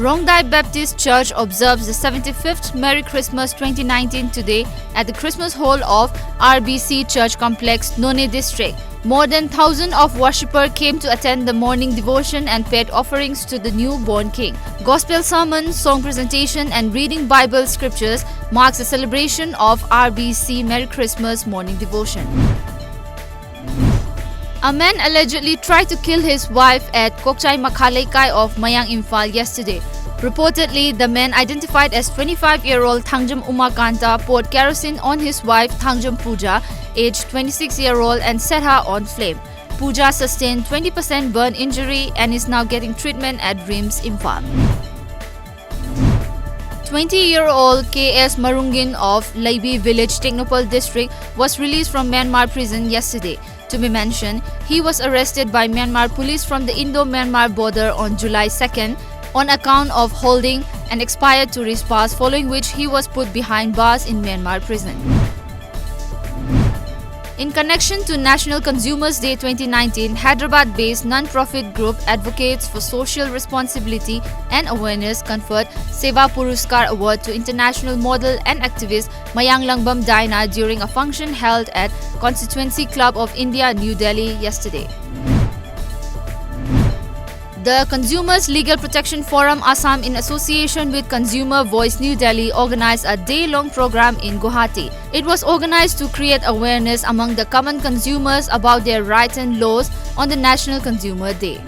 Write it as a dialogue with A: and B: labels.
A: Rongdai Baptist Church observes the 75th Merry Christmas 2019 today at the Christmas Hall of RBC Church Complex, None District. More than 1,000 of worshippers came to attend the morning devotion and paid offerings to the newborn King. Gospel sermon, song presentation and reading Bible scriptures marks the celebration of RBC Merry Christmas morning devotion. A man allegedly tried to kill his wife at Kokchai Makhalaikai of Mayang Imphal yesterday. Reportedly, the man identified as 25-year-old Thangjam Umakanta poured kerosene on his wife Thangjam Pooja, aged 26-year-old, and set her on flame. Pooja sustained 20% burn injury and is now getting treatment at RIMS Imphal. 20-year-old KS Marungin of Laibi Village, Technopal District was released from Myanmar prison yesterday. To be mentioned, he was arrested by Myanmar police from the Indo-Myanmar border on July 2nd on account of holding an expired tourist pass, following which he was put behind bars in Myanmar prison. In connection to National Consumers Day 2019, Hyderabad-based non-profit group Advocates for Social Responsibility and Awareness conferred Seva Puruskar Award to international model and activist Mayang Langbam Daina during a function held at Constituency Club of India, New Delhi yesterday. The Consumers Legal Protection Forum Assam, in association with Consumer Voice New Delhi, organized a day-long program in Guwahati. It was organized to create awareness among the common consumers about their rights and laws on the National Consumer Day.